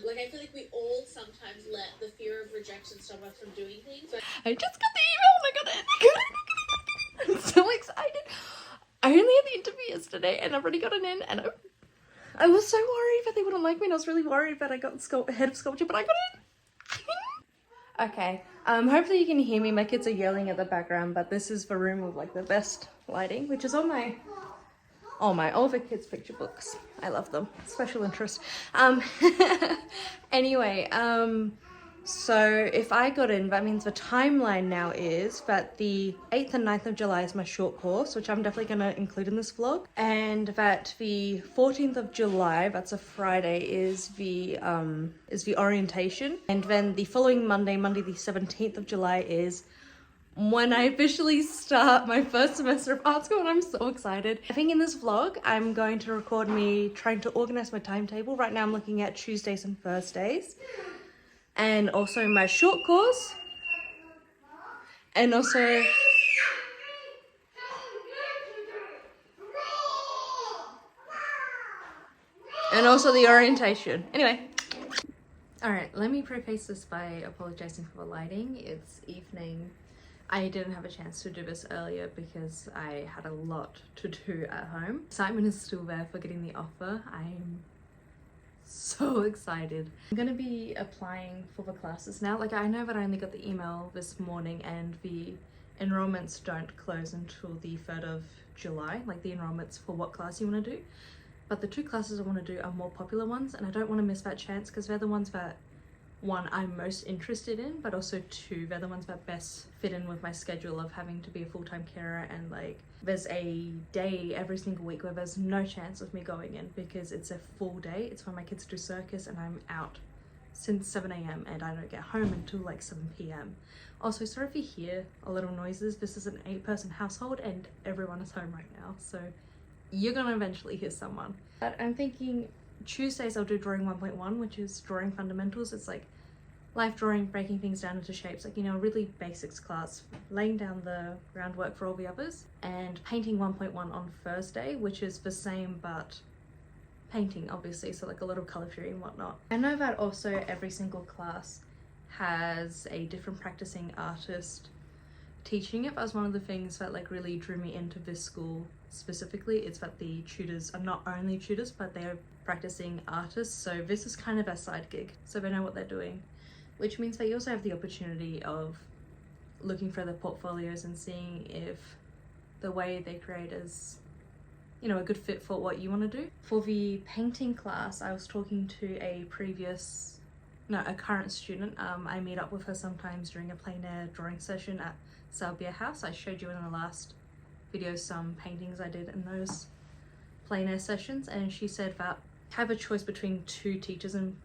Like, I feel like we all sometimes let the fear of rejection stop us from doing things. But I just got the email and I got it. I'm so excited. I only had the interview yesterday and I've already gotten in, and I was so worried that they wouldn't like me, and I was really worried that I got head of sculpture, but I got in. Okay, hopefully you can hear me. My kids are yelling at the background, but this is the room with like the best lighting, which is all the kids' picture books. I love them. Special interest. Anyway, so if I got in, that means the timeline now is that the 8th and 9th of July is my short course, which I'm definitely going to include in this vlog. And that the 14th of July, that's a Friday, is the orientation. And then the following Monday the 17th of July, is when I officially start my first semester of art school, and I'm so excited. I think in this vlog, I'm going to record me trying to organize my timetable. Right now I'm looking at Tuesdays and Thursdays, and also my short course, and also the orientation. Anyway. Alright, let me preface this by apologizing for the lighting. It's evening. I didn't have a chance to do this earlier because I had a lot to do at home. Excitement is still there for getting the offer. I'm so excited. I'm gonna be applying for the classes now. Like, I know that I only got the email this morning and the enrollments don't close until the 3rd of July, like the enrollments for what class you want to do. But the 2 classes I want to do are more popular ones, and I don't want to miss that chance because they're the ones that, 1, I'm most interested in, but also 2, they're the ones that best fit in with my schedule of having to be a full-time carer, and like there's a day every single week where there's no chance of me going in because it's a full day. It's when my kids do circus and I'm out since 7 a.m. and I don't get home until like 7 p.m. Also, sorry if you hear a little noises. This is an 8-person household and everyone is home right now, so you're gonna eventually hear someone. But I'm thinking Tuesdays I'll do drawing 1.1, which is drawing fundamentals. It's like life drawing, breaking things down into shapes, like, you know, a really basics class, laying down the groundwork for all the others. And painting 1.1 on Thursday, which is the same but painting, obviously, so like a little colour theory and whatnot. I know that also every single class has a different practicing artist teaching it. That was one of the things that like really drew me into this school specifically. It's that the tutors are not only tutors, but they are practicing artists, so this is kind of a side gig, so they know what they're doing, which means that you also have the opportunity of looking for their portfolios and seeing if the way they create is, you know, a good fit for what you want to do. For the painting class, I was talking to a current student. I meet up with her sometimes during a plein air drawing session at Salbia House. I showed you in the last video some paintings I did in those plein air sessions, and she said that I have a choice between 2 teachers in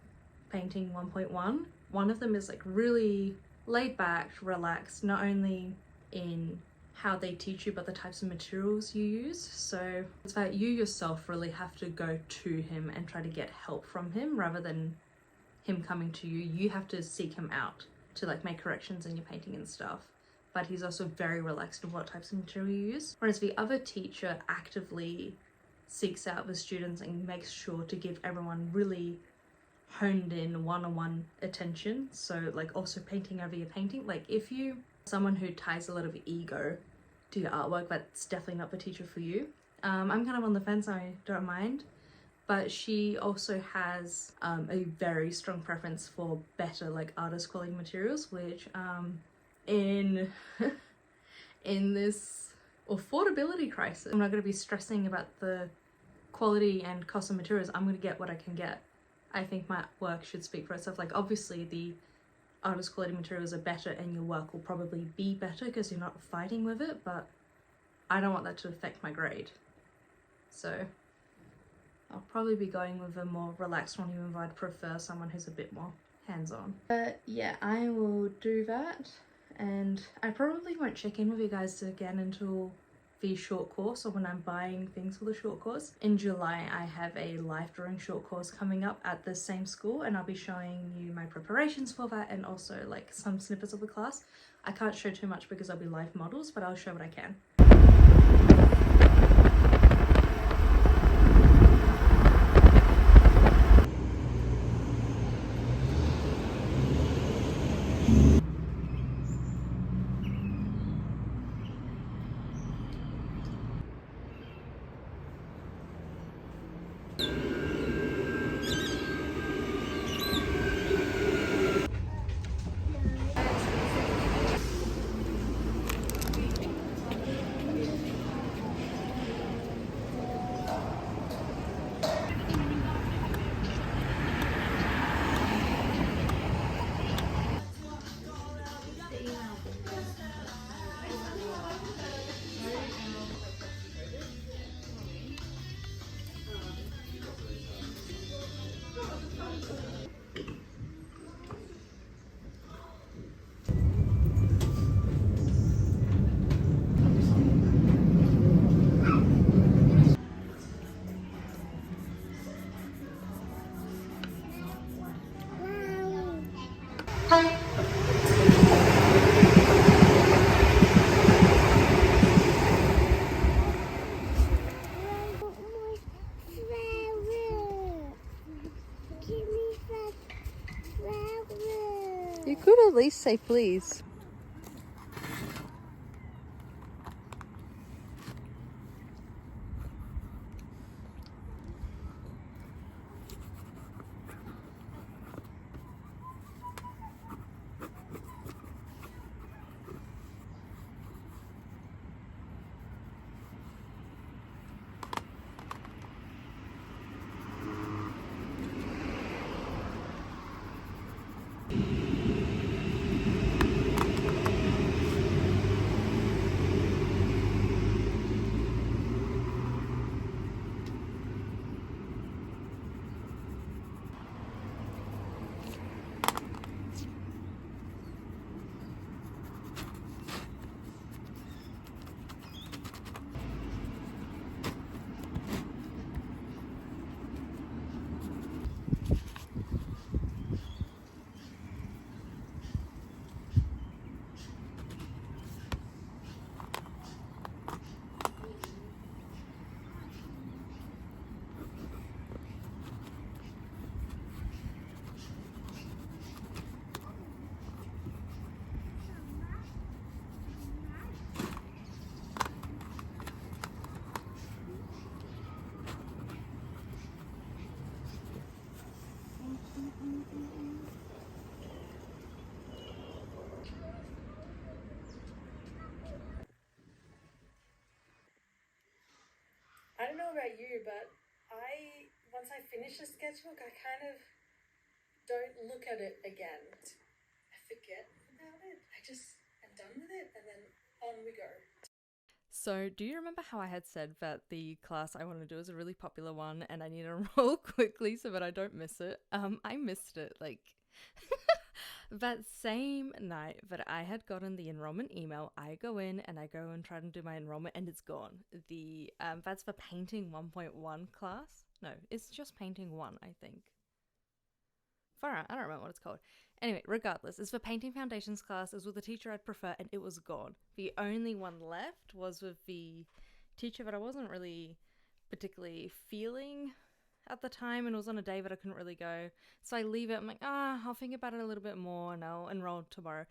painting 1.1. One of them is like really laid back, relaxed, not only in how they teach you but the types of materials you use. So it's that you yourself really have to go to him and try to get help from him rather than him coming to you. You have to seek him out to like make corrections in your painting and stuff. But he's also very relaxed in what types of material you use. Whereas the other teacher actively seeks out the students and makes sure to give everyone really honed in one-on-one attention. So like also painting over your painting. Like if you someone who ties a lot of ego to your artwork, that's definitely not the teacher for you. I'm kind of on the fence, I don't mind. But she also has a very strong preference for better like artist quality materials, which in this affordability crisis, I'm not going to be stressing about the quality and cost of materials. I'm going to get what I can get. I think my work should speak for itself. Like obviously the artist quality materials are better and your work will probably be better because you're not fighting with it, but I don't want that to affect my grade. So I'll probably be going with a more relaxed one, even though I'd prefer someone who's a bit more hands-on. But yeah, I will do that, and I probably won't check in with you guys again until the short course or when I'm buying things for the short course. In July, I have a life drawing short course coming up at the same school, and I'll be showing you my preparations for that and also like some snippets of the class. I can't show too much because I'll be live models, but I'll show what I can. could at least say please. I don't know about you, but once I finish a sketchbook, I kind of don't look at it again. I forget about it. I just am done with it, and then on we go. So, do you remember how I had said that the class I want to do is a really popular one and I need to enroll quickly so that I don't miss it? I missed it. Like, that same night that I had gotten the enrollment email, I go in and I go and try to do my enrollment and it's gone. That's the Painting 1.1 class. No, it's just Painting 1, I think. Far out, I don't remember what it's called. Anyway, regardless, it's the Painting Foundations class. It was with the teacher I'd prefer, and it was gone. The only one left was with the teacher that I wasn't really particularly feeling at the time, and it was on a day that I couldn't really go. So I leave it. I'm like, I'll think about it a little bit more, and I'll enroll tomorrow.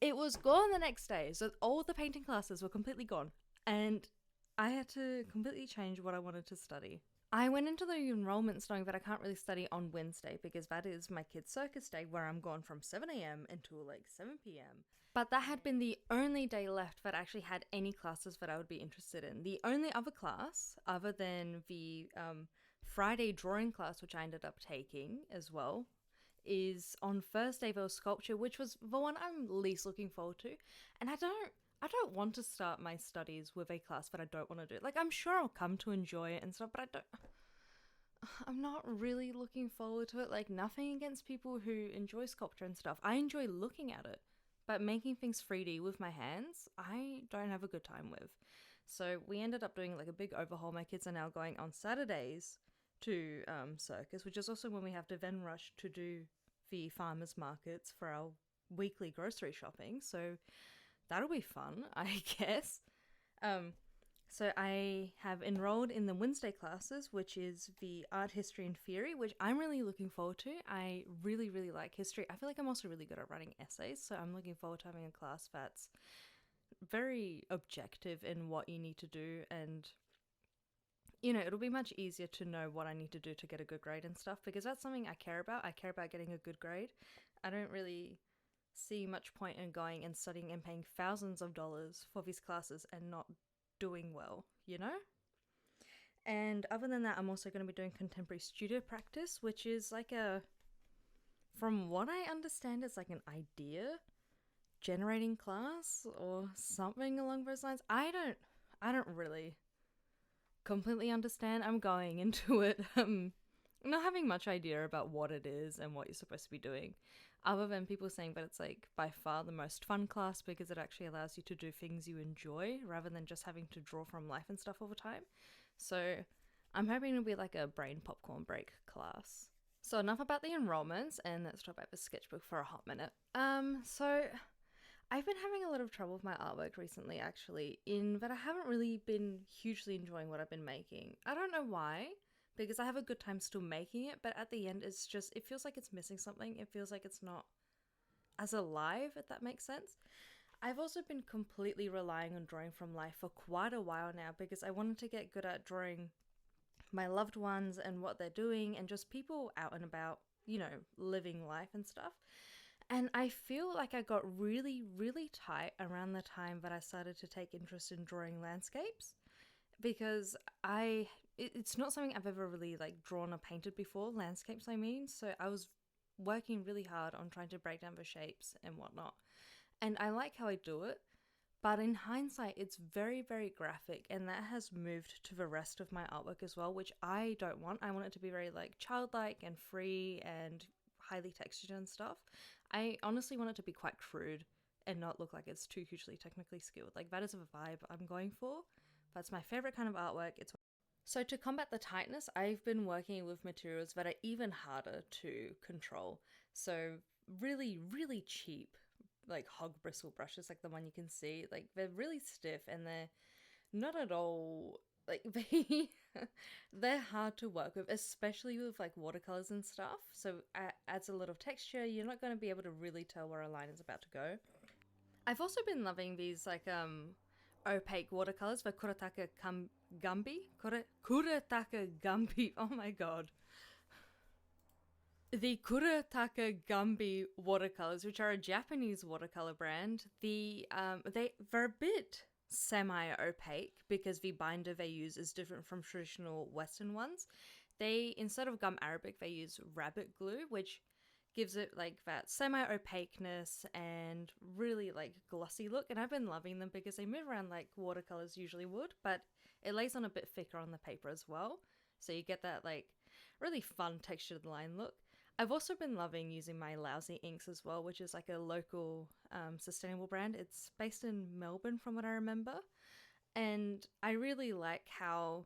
It was gone the next day, so all the painting classes were completely gone, and I had to completely change what I wanted to study. I went into the enrollments knowing that I can't really study on Wednesday because that is my kid's circus day where I'm gone from 7 a.m. until like 7 p.m. But that had been the only day left that actually had any classes that I would be interested in. The only other class, other than the Friday drawing class, which I ended up taking as well, is on Thursday there was sculpture, which was the one I'm least looking forward to. And I don't want to start my studies with a class that I don't want to do. Like, I'm sure I'll come to enjoy it and stuff, but I'm not really looking forward to it. Like, nothing against people who enjoy sculpture and stuff. I enjoy looking at it, but making things 3D with my hands, I don't have a good time with. So we ended up doing like a big overhaul. My kids are now going on Saturdays to circus, which is also when we have to then rush to do the farmers markets for our weekly grocery shopping. So that'll be fun, I guess. So I have enrolled in the Wednesday classes, which is the art, history, and theory, which I'm really looking forward to. I really, really like history. I feel like I'm also really good at writing essays, so I'm looking forward to having a class that's very objective in what you need to do, and it'll be much easier to know what I need to do to get a good grade and stuff, because that's something I care about. I care about getting a good grade. I don't really see much point in going and studying and paying thousands of dollars for these classes and not doing well, And other than that, I'm also going to be doing contemporary studio practice, which is like from what I understand, it's like an idea generating class or something along those lines. I don't really completely understand. I'm going into it not having much idea about what it is and what you're supposed to be doing, other than people saying that it's like by far the most fun class because it actually allows you to do things you enjoy rather than just having to draw from life and stuff all the time. So I'm hoping it'll be like a brain popcorn break class. So enough about the enrollments, and let's talk about the sketchbook for a hot minute. So I've been having a lot of trouble with my artwork recently, actually, in that I haven't really been hugely enjoying what I've been making. I don't know why, because I have a good time still making it, but at the end it feels like it's missing something. It feels like it's not as alive, if that makes sense. I've also been completely relying on drawing from life for quite a while now because I wanted to get good at drawing my loved ones and what they're doing and just people out and about, you know, living life and stuff. And I feel like I got really, really tight around the time that I started to take interest in drawing landscapes because it's not something I've ever really like drawn or painted before, landscapes I mean. So I was working really hard on trying to break down the shapes and whatnot. And I like how I do it, but in hindsight, it's very, very graphic, and that has moved to the rest of my artwork as well, which I don't want. I want it to be very like childlike and free and highly textured and stuff. I honestly want it to be quite crude and not look like it's too hugely technically skilled. Like that is the vibe I'm going for. That's my favorite kind of artwork. So to combat the tightness, I've been working with materials that are even harder to control. So really, really cheap, like hog bristle brushes, like the one you can see. Like they're really stiff and they're not at all like they're hard to work with, especially with like watercolors and stuff. So it adds a lot of texture. You're not going to be able to really tell where a line is about to go. I've also been loving these like opaque watercolors, the Kuretake Gambi. Oh my god. The Kuretake Gambi watercolors, which are a Japanese watercolor brand, they're a bit semi-opaque because the binder they use is different from traditional Western ones. Instead of gum arabic, they use rabbit glue, which gives it like that semi-opaqueness and really like glossy look. And I've been loving them because they move around like watercolors usually would, but it lays on a bit thicker on the paper as well. So you get that like really fun textured line look. I've also been loving using my Lousy inks as well, which is like a local sustainable brand. It's based in Melbourne from what I remember. And I really like how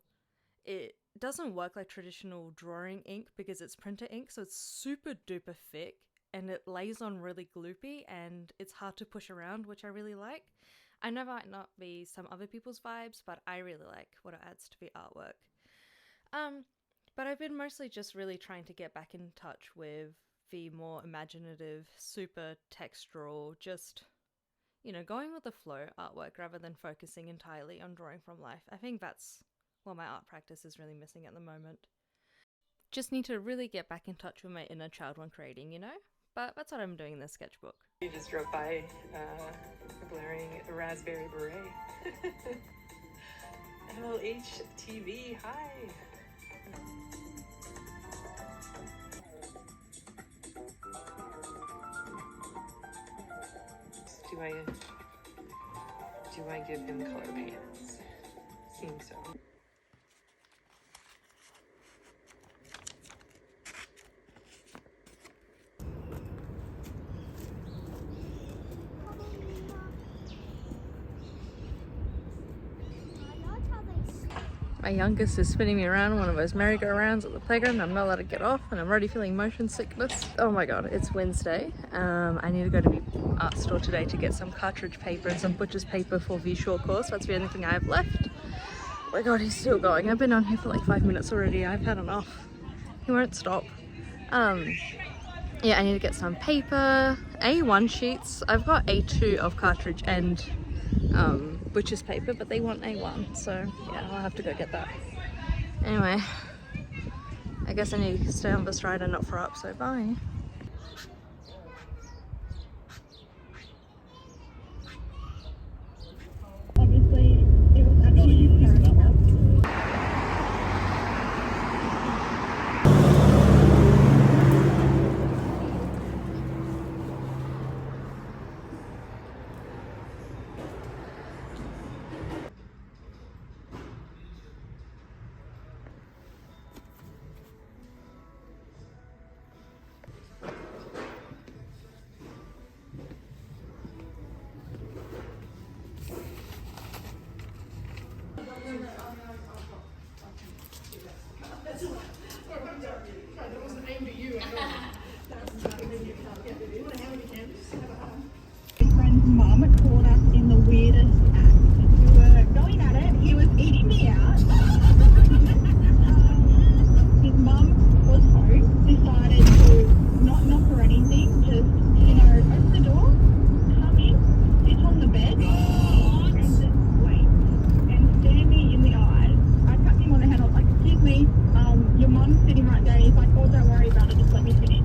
it doesn't work like traditional drawing ink because it's printer ink, so it's super duper thick and it lays on really gloopy and it's hard to push around, which I really like. I know that might not be some other people's vibes, but I really like what it adds to the artwork. But I've been mostly just really trying to get back in touch with the more imaginative, super textural, just, you know, going with the flow artwork rather than focusing entirely on drawing from life. I think that's what my art practice is really missing at the moment. Just need to really get back in touch with my inner child when creating, you know? But that's what I'm doing in this sketchbook. You just drove by blaring a raspberry beret. LHTV, hi! Do I give him color pants? Seems so. My youngest is spinning me around one of those merry-go-rounds at the playground. I'm not allowed to get off and I'm already feeling motion sickness. Oh my god, it's Wednesday. I need to go to the art store today to get some cartridge paper and some butcher's paper for the short course. That's the only thing I have left. Oh my god, he's still going. I've been on here for like 5 minutes already. I've had enough. He won't stop. Yeah, I need to get some paper, A1 sheets. I've got A2 of cartridge and butcher's paper, but they want A1, so yeah, I'll have to go get that. Anyway, I guess I need to stay on this ride and not throw up, so bye. Obviously, it was actually his character. My friend's mum caught us in the weirdest act. We were going at it, he was eating me out. His mum was home, decided to not knock or anything, just, open the door. Your mum's sitting right there. He's like, oh, don't worry about it. Just let me finish.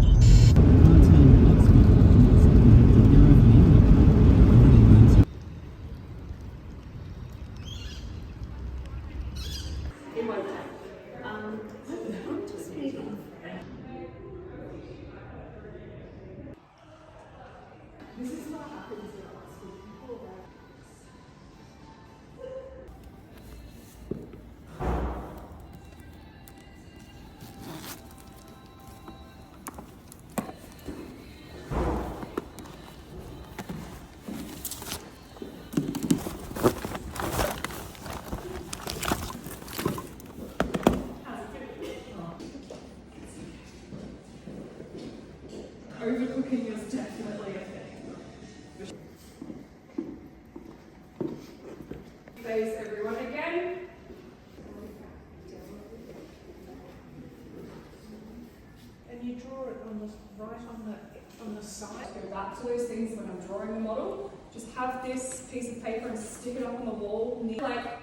Overcooking is definitely a thing. Face everyone again. And you draw it on the right on the side. Go back to those things when I'm drawing the model. Just have this piece of paper and stick it up on the wall, like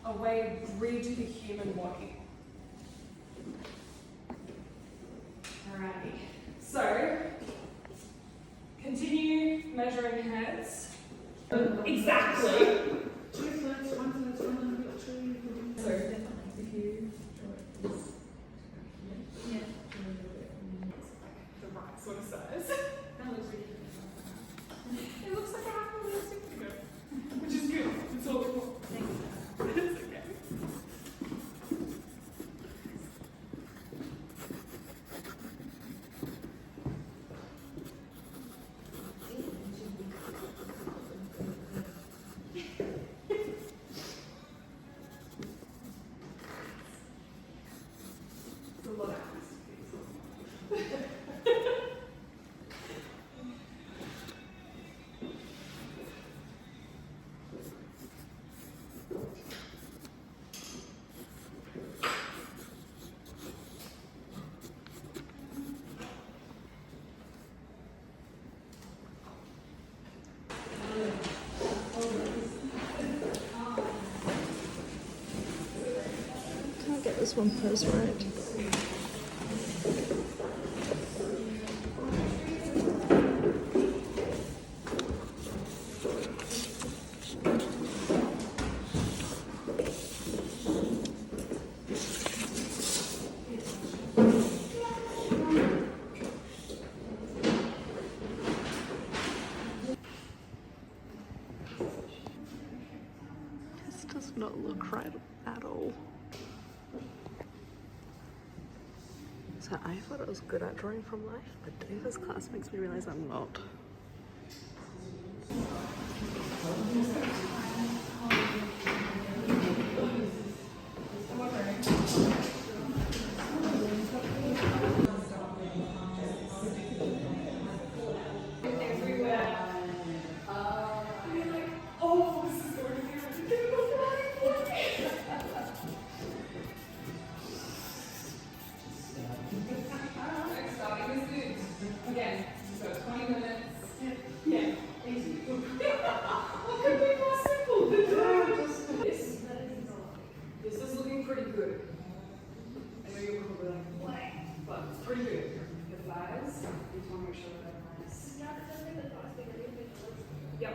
a way to bridge the human body. Alrighty. So, continue measuring heads. Exactly. So, if you draw it this, yeah, the right sort of size. It looks like I have a little stick to go, which is good. It's all we want. It's okay. It's a lot of masterpieces. Can't get this one posed right. This does not look right at all. So I thought I was good at drawing from life, but doing this class makes me realize I'm not. Oh, this is going to be ridiculous. Starting is good. Again, so 20 minutes. Yeah, easy. What could be more simple than doing this is looking pretty good. I know you're probably like, blank, but it's pretty good. The thighs, you just want to make sure that they're nice. Yep.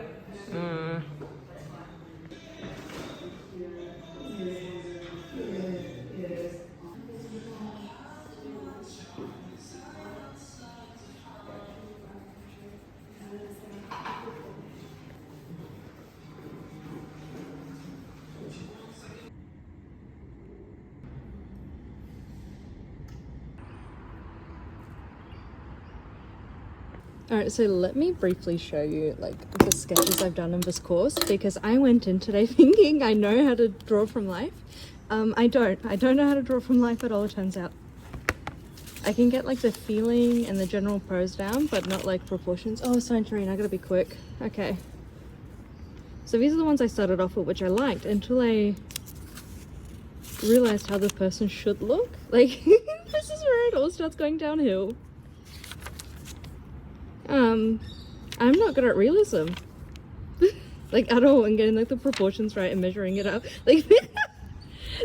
Alright, so let me briefly show you like the sketches I've done in this course, because I went in today thinking I know how to draw from life. I don't know how to draw from life at all, it turns out. I can get like the feeling and the general pose down, but not like proportions. Oh, Santorini, I gotta be quick. Okay. So these are the ones I started off with, which I liked until I realized how the person should look. Like, this is where it all starts going downhill. I'm not good at realism. Like, at all, and getting like the proportions right and measuring it up. Like,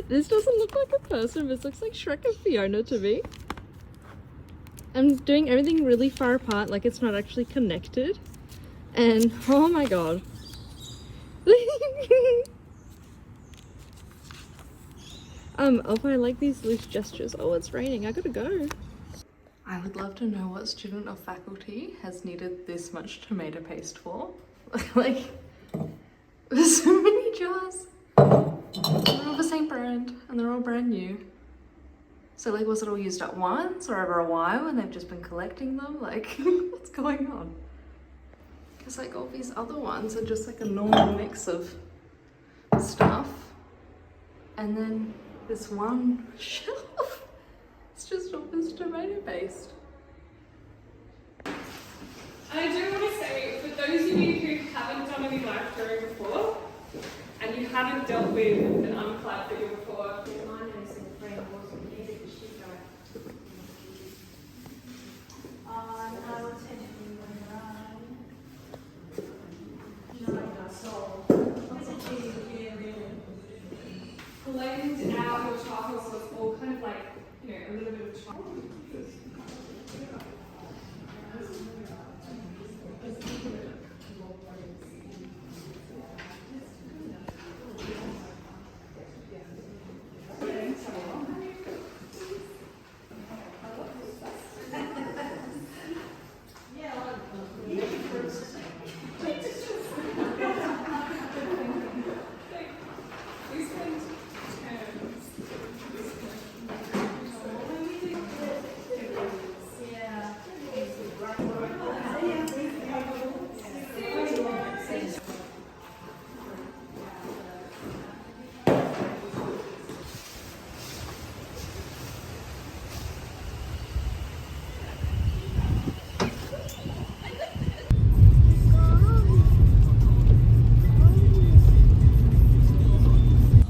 This doesn't look like a person, this looks like Shrek and Fiona to me. I'm doing everything really far apart, like it's not actually connected. And oh my god. Alpha, I like these loose gestures. Oh, it's raining, I gotta go. I would love to know what student or faculty has needed this much tomato paste for. Like, there's so many jars. They're all the same brand and they're all brand new. So like, was it all used at once or over a while and they've just been collecting them? Like, what's going on? Because like all these other ones are just like a normal mix of stuff. And then this one shelf, it's just all this tomato paste. I do want to say, for those of you who haven't done any live drawing before, and you haven't dealt with an unclad video before, blend out your charcoal so it's all kind of like, you know, a little bit of charcoal.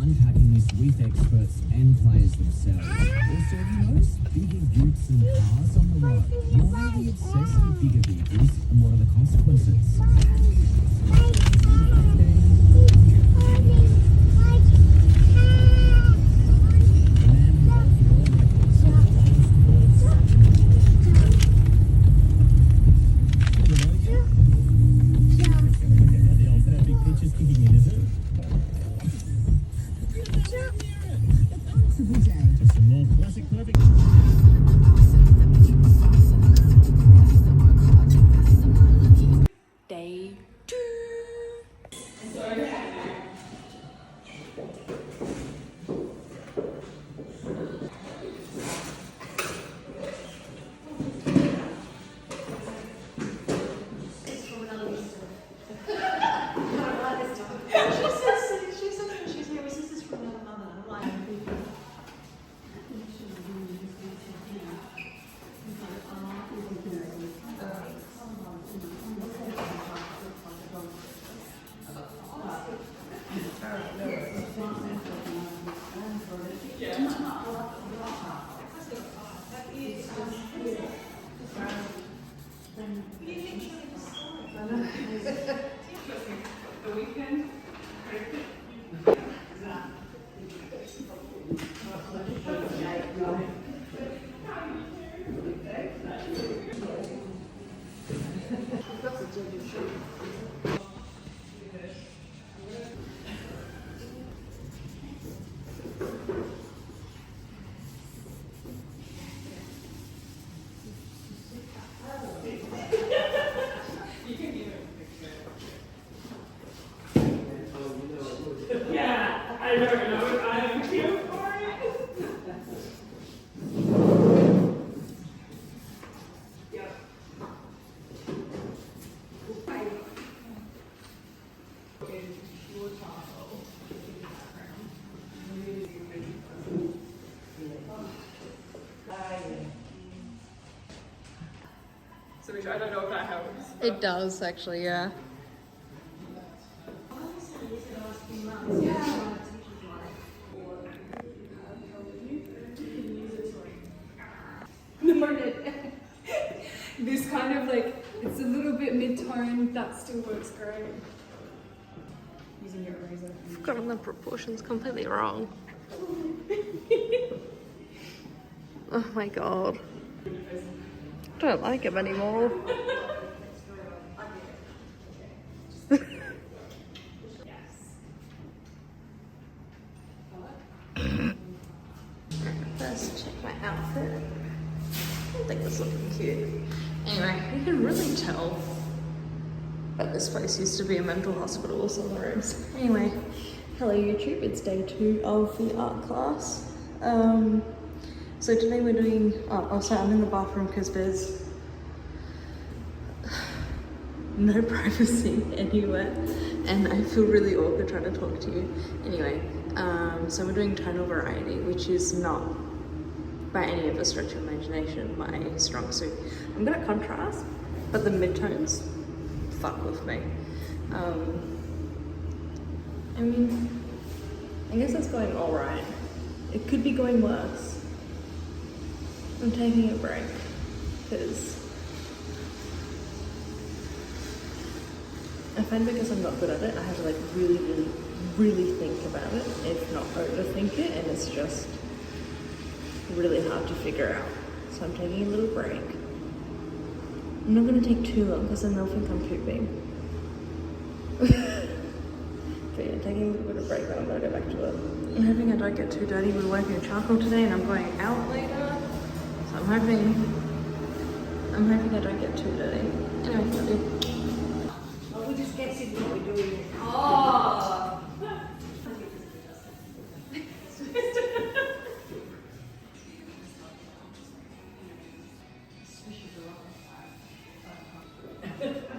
Unpacking this with experts and players themselves. Also, have you noticed bigger utes and cars on the road? Why are we obsessed with bigger vehicles and what are the consequences? The old perfect pictures kicking in, is it? Just some more classic perfect. Day 2. The weekend. Yeah, I don't know. I'm here for it. Yep. So which I don't know if that helps. It does actually, yeah. This kind of like, it's a little bit mid-tone, that still works great. Using your eraser. I've gotten the proportions completely wrong. Oh my god. Don't like him anymore. Let's check my outfit. I think this looking cute. Anyway, you can really tell that this place used to be a mental hospital with some of the rooms. Anyway, hello YouTube, it's day 2 of the art class. So today we're doing, so I'm in the bathroom because there's no privacy anywhere and I feel really awkward trying to talk to you. Anyway, so we're doing tonal variety, which is not by any of a stretch of imagination my strong suit. I'm good at contrast, but the midtones fuck with me. I mean, I guess it's going all right. It could be going worse. I'm taking a break because I find because I'm not good at it, I have to like really think about it, if not overthink it, and it's just really hard to figure out. So I'm taking a little break. I'm not going to take too long because then they'll think I'm pooping. But yeah, taking a little bit of break, then I'm going to go back to it. I'm hoping I don't get too dirty. We're working with charcoal today and I'm going out later. So I'm hoping I don't get too dirty. Anyway, love you. Oh, we just guessing what we're doing. Oh.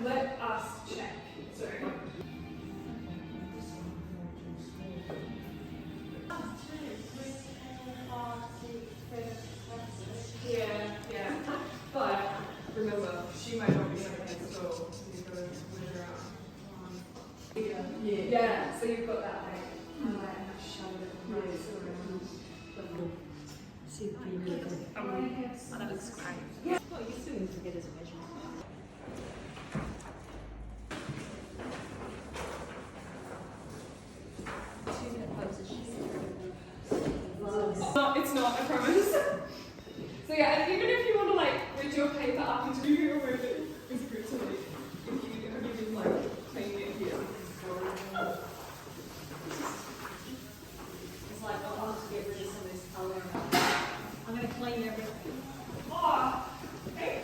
Let us check. Sorry. Yeah. But remember, she might not be okay, so you've got to measure out. Yeah. So you've got that like See the preview. Oh, that looks great. Well, you still need to get his measurement. It's not, I promise. So yeah, and even if you want to like read your paper up into your room, it's good to like, if you have even like cleaning it here. It's like, I want to get rid of some of this color. I'm going to clean everything. Oh, hey.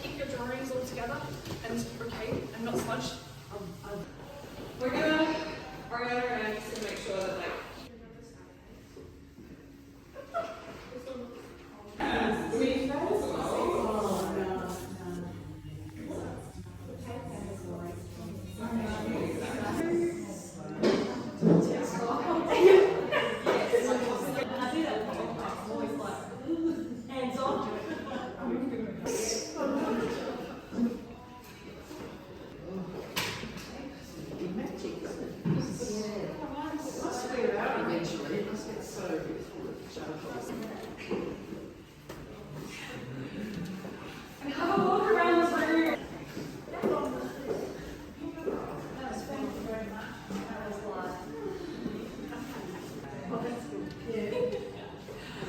Keep your drawings all together and okay and not smudged. We're gonna around just to make sure that like. And have a walk around the room.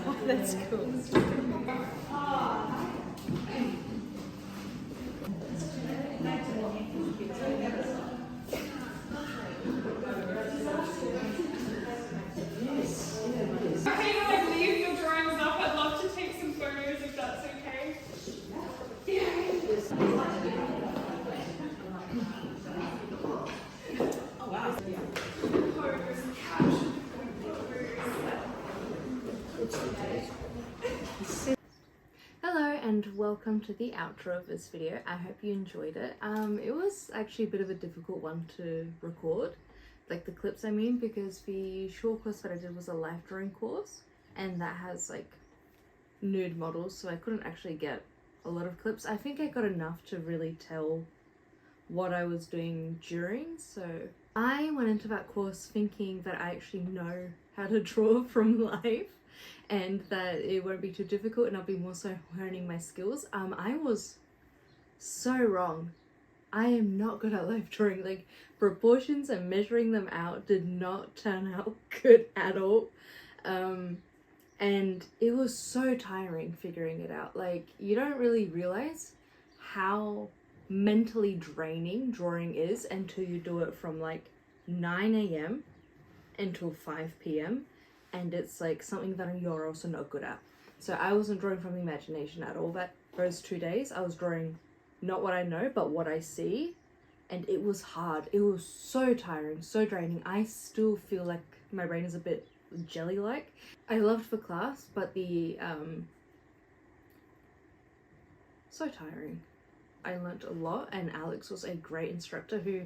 Oh, that's cool. Okay, when I leave your drawings up, I'd love to take some photos if that's okay. Oh, wow. Photos and caption Hello and welcome to the outro of this video. I hope you enjoyed it. It was actually a bit of a difficult one to record, like the clips I mean, because the short course that I did was a life drawing course and that has like nude models, so I couldn't actually get a lot of clips. I think I got enough to really tell what I was doing during, so I went into that course thinking that I actually know how to draw from life, and that it won't be too difficult and I'll be more so honing my skills. I was so wrong. I am not good at life drawing. Like, proportions and measuring them out did not turn out good at all. And it was so tiring figuring it out. Like, you don't really realize how mentally draining drawing is until you do it from like 9 a.m. until 5 p.m. and it's like something that you're also not good at. So I wasn't drawing from the imagination at all those 2 days. I was drawing not what I know, but what I see, and it was hard. It was so tiring, so draining. I still feel like my brain is a bit jelly-like. I loved the class, but the so tiring. I learnt a lot, and Alex was a great instructor who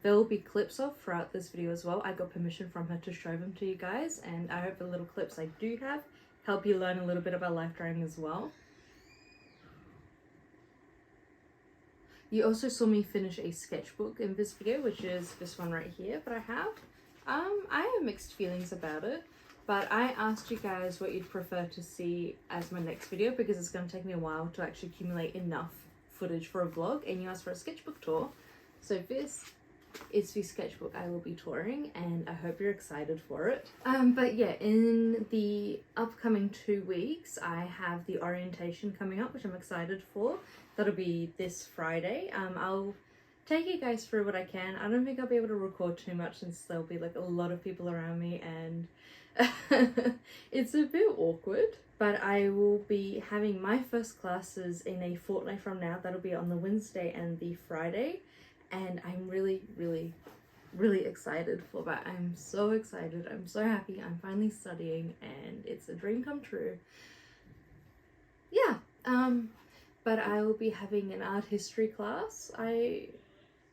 there will be clips of throughout this video as well. I got permission from her to show them to you guys, and I hope the little clips I do have help you learn a little bit about life drawing as well. You also saw me finish a sketchbook in this video, which is this one right here that I have. I have mixed feelings about it, but I asked you guys what you'd prefer to see as my next video because it's going to take me a while to actually accumulate enough footage for a vlog, and you asked for a sketchbook tour. So this is the sketchbook I will be touring, and I hope you're excited for it. But yeah, in the upcoming 2 weeks, I have the orientation coming up, which I'm excited for. That'll be this Friday. I'll take you guys through what I can. I don't think I'll be able to record too much since there'll be like a lot of people around me and it's a bit awkward. But I will be having my first classes in a fortnight from now. That'll be on the Wednesday and the Friday. And I'm really, really, really excited for that. I'm so excited. I'm so happy. I'm finally studying and it's a dream come true. Yeah. But I will be having an art history class. I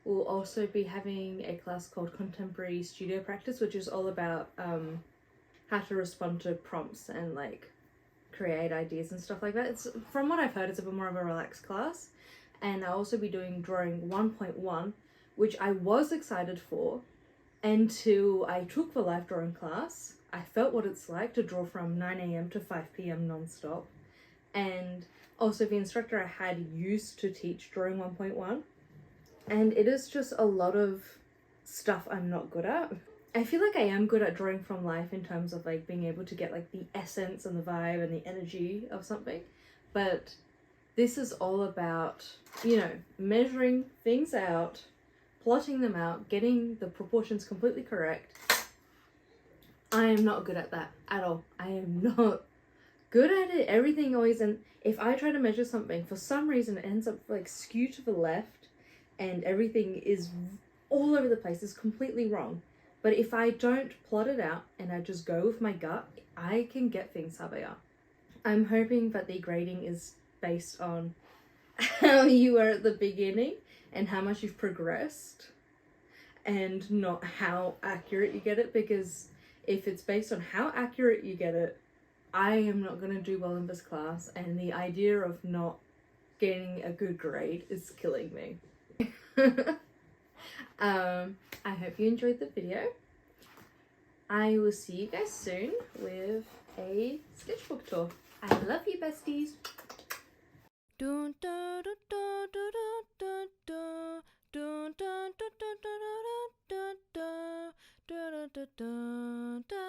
will also be having a class called Contemporary Studio Practice, which is all about how to respond to prompts and like create ideas and stuff like that. It's, from what I've heard, it's a bit more of a relaxed class. And I'll also be doing drawing 1.1, which I was excited for until I took the life drawing class. I felt what it's like to draw from 9 a.m. to 5 p.m. non-stop. And also the instructor I had used to teach drawing 1.1. And it is just a lot of stuff I'm not good at. I feel like I am good at drawing from life in terms of like being able to get like the essence and the vibe and the energy of something. But this is all about, you know, measuring things out, plotting them out, getting the proportions completely correct. I am not good at that at all. I am not good at it. Everything always, and if I try to measure something, for some reason it ends up like skewed to the left and everything is all over the place. It's completely wrong. But if I don't plot it out and I just go with my gut, I can get things how they are. I'm hoping that the grading is based on how you were at the beginning and how much you've progressed and not how accurate you get it, because if it's based on how accurate you get it, I am not going to do well in this class, and the idea of not getting a good grade is killing me. I hope you enjoyed the video. I will see you guys soon with a sketchbook tour. I love you, besties. Dun dun dun dun dun dun dun dun dun dun dun dun dun dun dun dun dun dun.